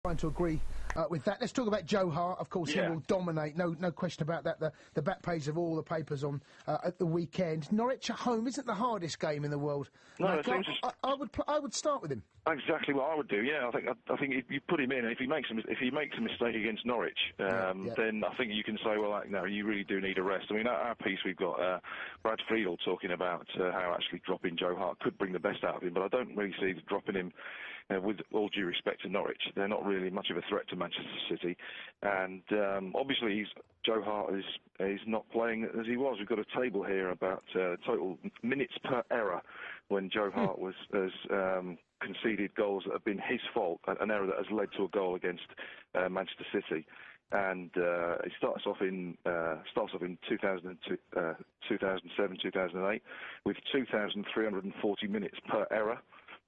Trying to agree with that. Let's talk about Joe Hart. Of course, he will dominate. No question about that. The back page of all the papers on at the weekend. Norwich at home isn't the hardest game in the world. No, I would start with him. Exactly what I would do. Yeah, I think if you put him in, if he makes a mistake against Norwich, then I think you can say, well, no, you really do need a rest. I mean, at our piece we've got Brad Friedel talking about how actually dropping Joe Hart could bring the best out of him, but I don't really see dropping him. With all due respect to Norwich, they're not really much of a threat to Manchester City, and obviously Joe Hart is not playing as he was. We've got a table here about total minutes per error when Joe Hart has conceded goals that have been his fault, an error that has led to a goal against Manchester City. And it starts off in 2002, 2007, 2008 with 2,340 minutes per error.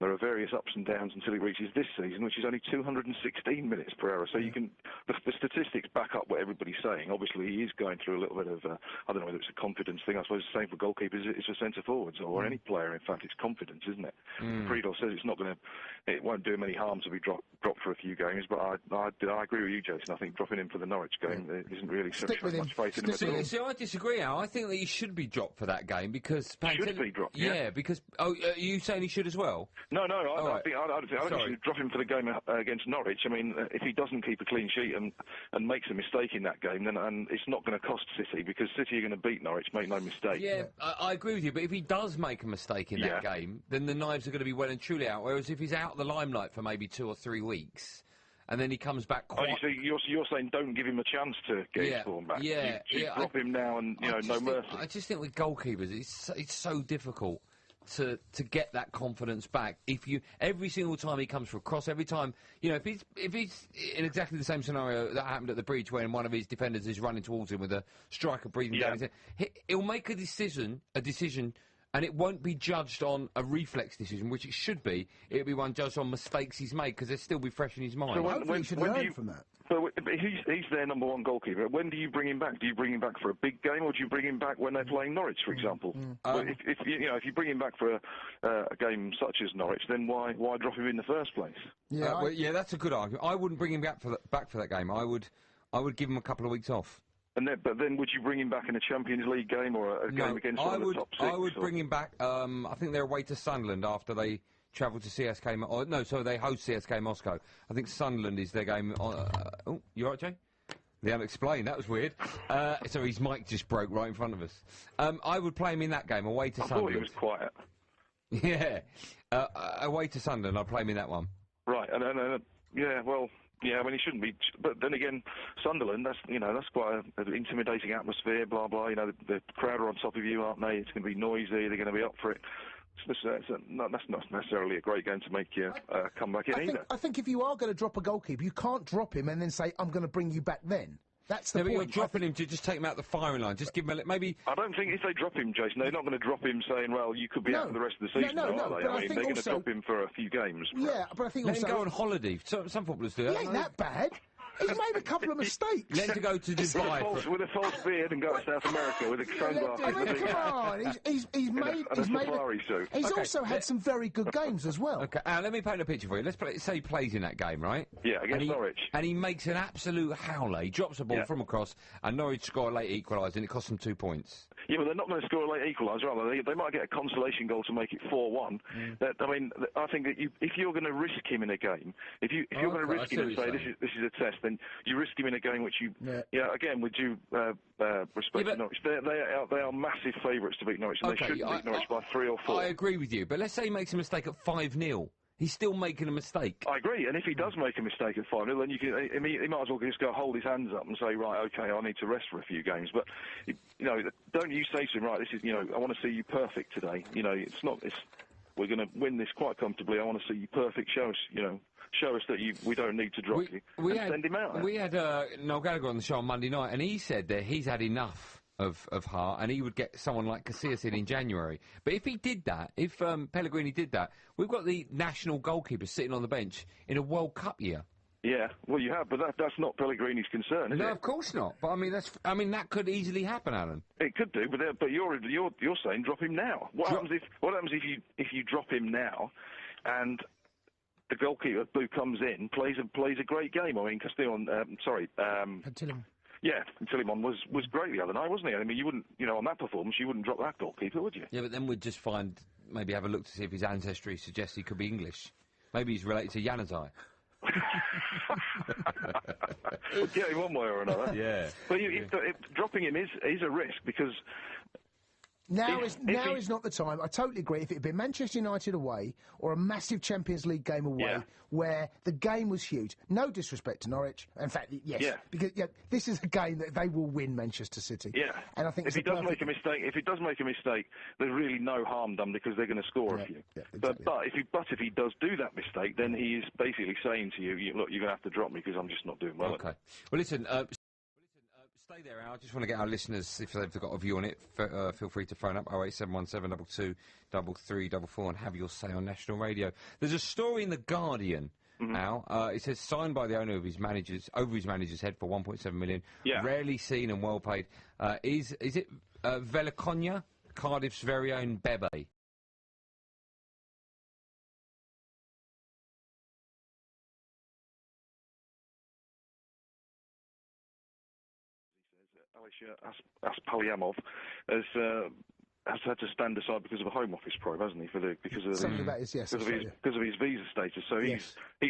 There are various ups and downs until he reaches this season, which is only 216 minutes per hour. So you can, the statistics back up what everybody's saying. Obviously, he is going through a little bit of, I don't know whether it's a confidence thing. I suppose the same for goalkeepers. It's for centre forwards or any player. In fact, it's confidence, isn't it? Friedel says it won't do him any harm to be dropped for a few games. But I agree with you, Jason. I think dropping him for the Norwich game isn't really so much faith in him at all. See, I disagree, Al. I think that he should be dropped for that game because should be dropped. Yeah, because are you saying he should as well? No, I think he should drop him for the game against Norwich. I mean, if he doesn't keep a clean sheet and makes a mistake in that game, then it's not going to cost City, because City are going to beat Norwich, make no mistake. Yeah, I agree with you, but if he does make a mistake in that game, then the knives are going to be well and truly out, whereas if he's out of the limelight for maybe 2 or 3 weeks, and then he comes back you're saying don't give him a chance to get his form back. Drop him now and, no mercy. I just think with goalkeepers, it's so difficult to get that confidence back. If you every single time he comes for a cross, every time if he's in exactly the same scenario that happened at the Bridge when one of his defenders is running towards him with a striker breathing down his head, he'll make a decision, and it won't be judged on a reflex decision, which it should be. It'll be one judged on mistakes he's made, because they'll still be fresh in his mind. So hopefully he should learn from that. So he's their number one goalkeeper. When do you bring him back? Do you bring him back for a big game, or do you bring him back when they're playing Norwich, for example? If you bring him back for a game such as Norwich, then why drop him in the first place? Yeah, that's a good argument. I wouldn't bring him back for that game. I would give him a couple of weeks off. But then would you bring him back in a Champions League game or a game against one of the top 6? I would bring him back. I think they're away to Sunderland after they travel to CSK. They host CSK Moscow. I think Sunderland is their game. You all right, Jay? The unexplained. That was weird. So his mic just broke right in front of us. I would play him in that game away to Sunderland. I thought he was quiet. Yeah. Away to Sunderland. I'd play him in that one. Right. Yeah, I mean, he shouldn't be. But then again, Sunderland, that's quite an intimidating atmosphere, blah, blah. The crowd are on top of you, aren't they? It's going to be noisy, they're going to be up for it. That's not necessarily a great game to make you come back in either. I think if you are going to drop a goalkeeper, you can't drop him and then say, I'm going to bring you back then. That's the point. You're dropping him to just take him out the firing line. Just give him maybe. I don't think if they drop him, Jason, they're not going to drop him saying, well, you could be out for the rest of the season, are they? I mean, they're going to drop him for a few games. Yeah, but I think let him go on holiday. Some footballers do that. He ain't that bad. He's made a couple of mistakes. Let him to go to Dubai with a false beard and go to South America with sunglasses. I mean, come on. He's also had some very good games as well. Okay, let me paint a picture for you. Let's say he plays in that game, right? Yeah, against Norwich. And he makes an absolute howler. He drops the ball from across, and Norwich score a late equaliser, and it costs them 2 points. Yeah, but they're not going to score a late equaliser, are they? They might get a consolation goal to make it 4-1. I think that if you're going to risk him in a game, if you're going to risk him and say this is a test, then you risk him in a game which you, again, with due respect to Norwich, they are massive favourites to beat Norwich, and they should beat Norwich by 3 or 4. I agree with you, but let's say he makes a mistake at 5-0. He's still making a mistake. I agree, and if he does make a mistake at 5-0, then he might as well just go hold his hands up and say, right, okay, I need to rest for a few games. But don't you say to him, right, this is, I want to see you perfect today. We're going to win this quite comfortably. I want to see you perfect. Show us that we don't need to drop you. Send him out. We had Noel Gallagher on the show on Monday night, and he said that he's had enough of Hart, and he would get someone like Casillas in January. But if he did that, if Pellegrini did that, we've got the national goalkeeper sitting on the bench in a World Cup year. Yeah, well, you have, but that's not Pellegrini's concern, is it? No, of course not. But that could easily happen, Alan. It could do, but you're saying drop him now. What happens if you drop him now, and the goalkeeper who comes in plays a great game. I mean, Castillon, Pantilimon. Yeah, Pantilimon was great the other night, wasn't he? I mean, you wouldn't, on that performance, you wouldn't drop that goalkeeper, would you? Yeah, but then we'd just maybe have a look to see if his ancestry suggests he could be English. Maybe he's related to Januzaj. We'll get him one way or another. Yeah. But dropping him is a risk because. Now is not the time. I totally agree. If it had been Manchester United away or a massive Champions League game away where the game was huge, no disrespect to Norwich. In fact, yes, because this is a game that they will win, Manchester City. Yeah, and I think if he does make a mistake, there's really no harm done because they're going to score a few. Yeah, exactly. But if he does do that mistake, then he is basically saying to you, look, you're going to have to drop me because I'm just not doing well. Okay. Well, listen. Stay there, Al. I just want to get our listeners, if they've got a view on it, feel free to phone up 08717 22 and have your say on national radio. There's a story in The Guardian, Al. It says, signed by the owner of his manager's head for 1.7 million. Yeah. Rarely seen and well paid. Is it Velikonja, Cardiff's very own Bebe? Alisher Aspalyamov has had to stand aside because of a Home Office probe, hasn't he? Because of his visa status. So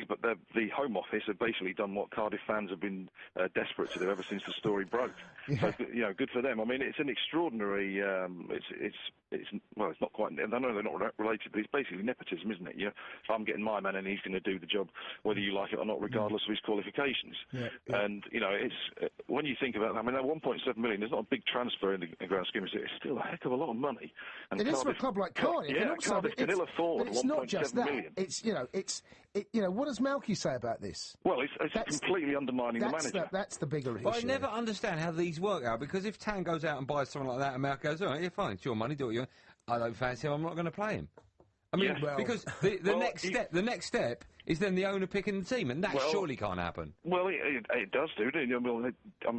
but the Home Office have basically done what Cardiff fans have been desperate to do ever since the story broke. So good for them. I mean, it's an extraordinary. It's not quite. I know they're not related, but it's basically nepotism, isn't it? If I'm getting my man and he's going to do the job, whether you like it or not, regardless of his qualifications. And it's when you think about that, I mean, that 1.7 million is not a big transfer in the grand scheme of things. It's still a heck of a lot of money. And it is for a club like Cardiff. Yeah, Cardiff can ill afford 1.7 million. What does Malky say about this? Well, it's completely undermining the manager. That's the bigger issue. But I never understand how these work out, because if Tan goes out and buys someone like that and Malky goes, all right, yeah, fine, it's your money, do what you want. I don't fancy him, I'm not going to play him. I mean, because the next step is then the owner picking the team, and that surely can't happen. Well, it does do, don't you? Well,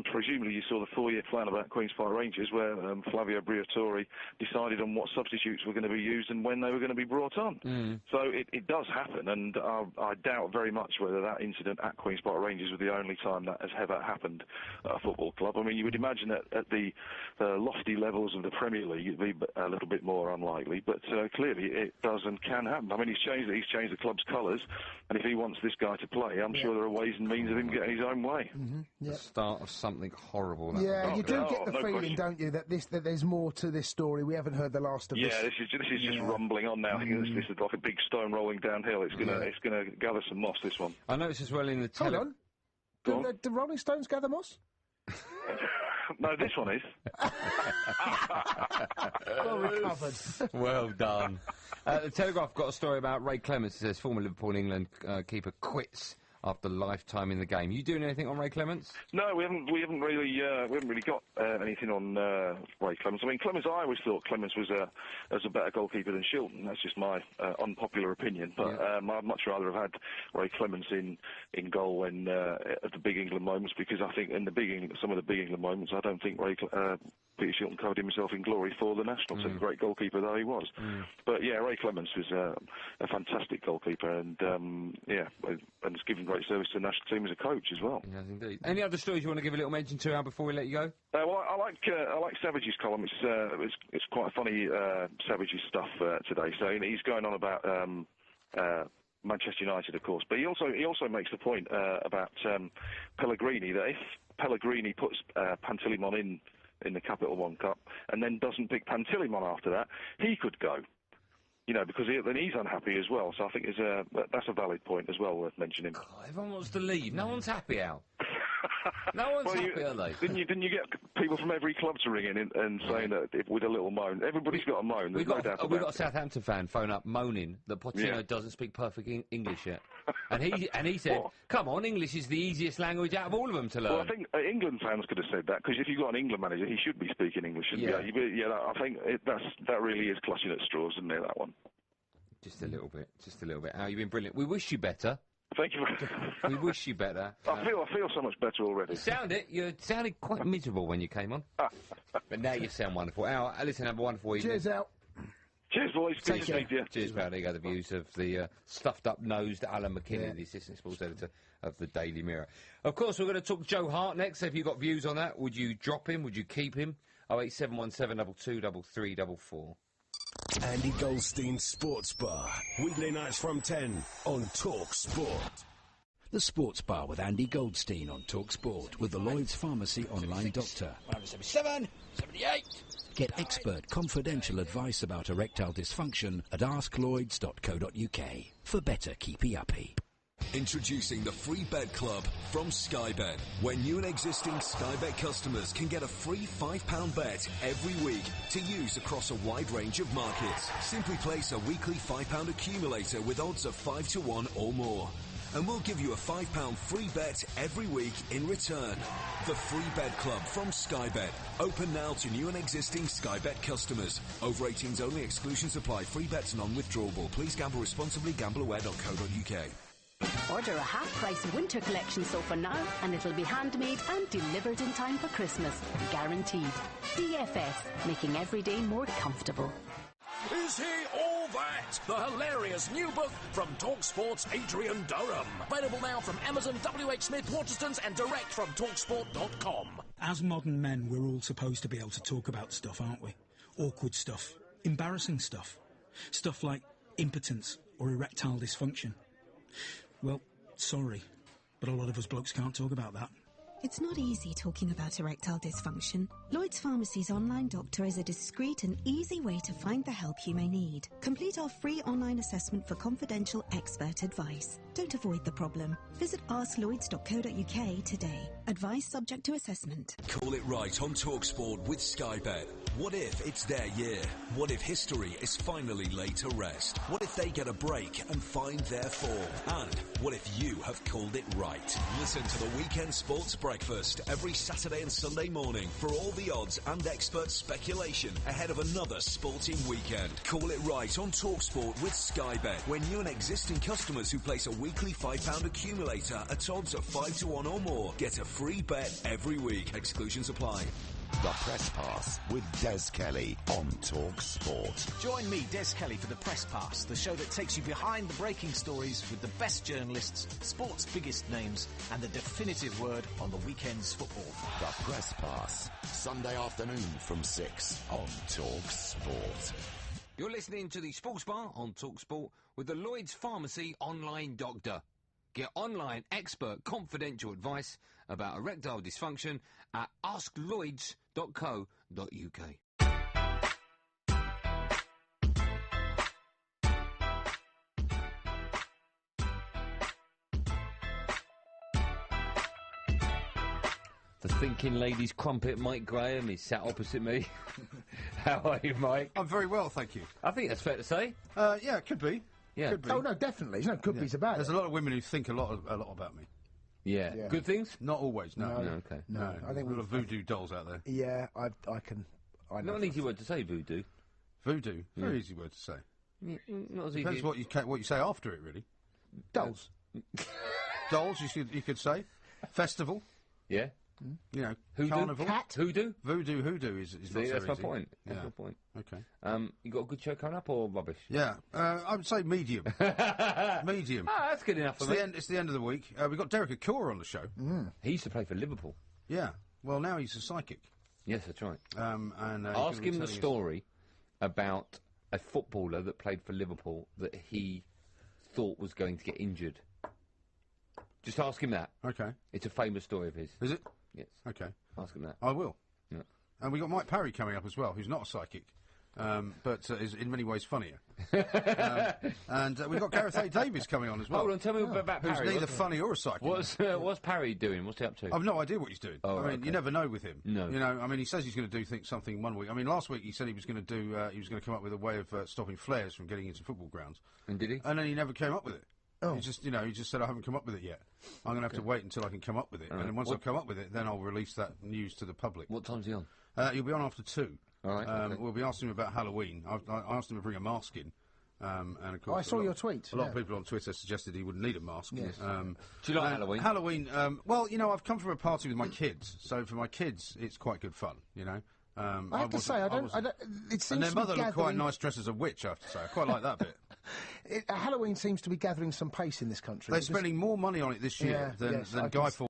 presumably you saw the 4-year plan about Queen's Park Rangers, where Flavio Briatore decided on what substitutes were going to be used and when they were going to be brought on. So it does happen, and I doubt very much whether that incident at Queen's Park Rangers was the only time that has ever happened at a football club. I mean, you would imagine that at the lofty levels of the Premier League it'd be a little bit more unlikely, but clearly it does and can happen. I mean, he's changed the club's colours, and if he wants this guy to play, I'm sure there are ways and means of him getting his own way. The start of something horrible. You do get the feeling, don't you, that there's more to this story. We haven't heard the last of this. Yeah, this is just rumbling on now. I think this is like a big stone rolling downhill. It's gonna gather some moss, this one. I noticed as well in the Hold on. The Rolling Stones gather moss? No, this one is. Well recovered. Well done. The Telegraph got a story about Ray Clemence. It says former Liverpool and England keeper quits after lifetime in the game. You doing anything on Ray Clemence? No, we haven't really got anything on Ray Clemence. I mean, I always thought Clemence was a better goalkeeper than Shilton. That's just my unpopular opinion. But I'd much rather have had Ray Clemence in goal when at the big England moments, because I think in some of the big England moments, I don't think Peter Shilton covered himself in glory for the national team. Great goalkeeper though he was. But yeah, Ray Clemence was a fantastic goalkeeper, and has given great service to the national team as a coach as well. Yes, indeed. Any other stories you want to give a little mention to, Al, before we let you go? Well, I like Savage's column. It's quite funny, Savage's stuff today. So he's going on about Manchester United, of course, but he also makes the point about Pellegrini, that if Pellegrini puts Pantilimon in the Capital One Cup and then doesn't pick Pantilimon after that, he could go. Because then he's unhappy as well. So I think that's a valid point as well, worth mentioning. God, everyone wants to leave. No one's happy, Al. No one's happy, are they? Didn't you get people from every club to ring in and saying that with a little moan? Everybody's got a moan. We've got a Southampton fan phone up moaning that Pochettino doesn't speak perfect English yet. And he said, come on, English is the easiest language out of all of them to learn. Well, I think England fans could have said that, because if you've got an England manager, he should be speaking English. And I think that really is clutching at straws, isn't it, that one? Just a little bit. Al, you've been brilliant. We wish you better. Thank you. We wish you better. I feel so much better already. You sounded quite miserable when you came on. But now you sound wonderful. Al, listen, have a wonderful evening. Cheers, Al. Cheers. boys. Good to speak to you. Cheers, pal. There you go, the views of the stuffed-up-nosed Alan McKinnon, the assistant sports editor of the Daily Mirror. Of course, we're going to talk Joe Hart next. So if you've got views on that, would you drop him? Would you keep him? 08717 223344. Andy Goldstein Sports Bar. Weekday nights from 10 on Talk Sport. The Sports Bar with Andy Goldstein on Talk Sport with the Lloyds Pharmacy online doctor. 77, 78. Get expert confidential advice about erectile dysfunction at asklloyds.co.uk for better keepy uppy. Introducing the Free Bet Club from Sky Bet, where new and existing Sky Bet customers can get a free £5 bet every week to use across a wide range of markets. Simply place a weekly £5 accumulator with odds of 5 to 1 or more, and we'll give you a £5 free bet every week in return. The Free Bet Club from Sky Bet. Open now to new and existing Sky Bet customers. Over 18s only. Exclusions apply. Free bets non-withdrawable. Please gamble responsibly. Gambleaware.co.uk. Order a half-price winter collection sofa now and it'll be handmade and delivered in time for Christmas. Guaranteed. DFS, making every day more comfortable. Is he all that? The hilarious new book from TalkSport's Adrian Durham. Available now from Amazon, WH Smith, Waterstones and direct from TalkSport.com. As modern men, we're all supposed to be able to talk about stuff, aren't we? Awkward stuff. Embarrassing stuff. Stuff like impotence or erectile dysfunction. Well, sorry, but a lot of us blokes can't talk about that. It's not easy talking about erectile dysfunction. Lloyds Pharmacy's online doctor is a discreet and easy way to find the help you may need. Complete our free online assessment for confidential expert advice. Don't avoid the problem. Visit asklloyds.co.uk today. Advice subject to assessment. Call it right on TalkSport with Sky Bet. What if it's their year? What if history is finally laid to rest? What if they get a break and find their form? And what if you have called it right? Listen to the Weekend Sports Breakfast every Saturday and Sunday morning for all the odds and expert speculation ahead of another sporting weekend. Call it right on TalkSport with Sky Bet, where new and existing customers who place a weekly £5 accumulator at odds of 5 to 1 or more get a free bet every week. Exclusions apply. The Press Pass with Des Kelly on Talk Sport. Join me, Des Kelly, for The Press Pass, the show that takes you behind the breaking stories with the best journalists, sport's biggest names, and the definitive word on the weekend's football. The Press Pass, Sunday afternoon from 6 on Talk Sport. You're listening to the Sports Bar on Talk Sport with the Lloyds Pharmacy online doctor. Get online expert confidential advice about erectile dysfunction at asklloyds.co.uk. The thinking ladies crumpet, Mike Graham, is sat opposite me. How are you, Mike? I'm very well, thank you. I think that's fair to say. Yeah, it could be. Yeah. Could be. Oh, no, definitely. There's no could be's about There's it. a lot of women who think a lot about me. Yeah. Good things? Not always, no. No, okay. No, I think a lot of voodoo dolls out there. Yeah, I can. I know. Not an easy word to say, voodoo. Voodoo, very easy word to say. Yeah, not as Depends easy. what you say after it, really. Dolls. Dolls, you could say. Festival. Yeah. You know, Hoodoo? carnival. Cat. Hoodoo? Voodoo is See, not so that's my easy. point. Yeah. That's my point. Okay. You got a good show coming up or rubbish? Yeah, I would say medium. Medium. Ah, that's good enough for me. It's the end of the week. We've got Derek Akora on the show. He used to play for Liverpool. Yeah. Well, now he's a psychic. Yes, that's right. And Ask him the story about a footballer that played for Liverpool that he thought was going to get injured. Just ask him that. Okay. It's a famous story of his. Is it? Yes. Okay. Ask him that. I will. Yeah. And we've got Mike Parry coming up as well, who's not a psychic, but is in many ways funnier. And we've got Gareth A. Davies coming on as well. Hold on, tell me about Parry. Who's neither funny or a psychic. What's Parry doing? What's he up to? I've no idea what he's doing. Oh, I mean, okay. you never know with him. No. You know, I mean, he says he's going to do something one week. I mean, last week he said he was going to do. He was going to come up with a way of stopping flares from getting into football grounds. And did he? And then he never came up with it. Oh. He just said, I haven't come up with it yet. I'm going to have to wait until I can come up with it. All And right. then once I've come up with it, then I'll release that news to the public. What time's he on? He'll be on after 2. All right. Okay. We'll be asking him about Halloween. I asked him to bring a mask in. And of course, I saw your tweet. A lot of people on Twitter suggested he wouldn't need a mask. Yes. Do you like Halloween? Halloween, well, you know, I've come from a party with my kids. So for my kids, it's quite good fun, you know. I have to say, I don't. It seems and their to mother be looked quite nice dressed as a witch, I have to say. I quite like that bit. Halloween seems to be gathering some pace in this country. They're spending more money on it this year than Guy Fawkes.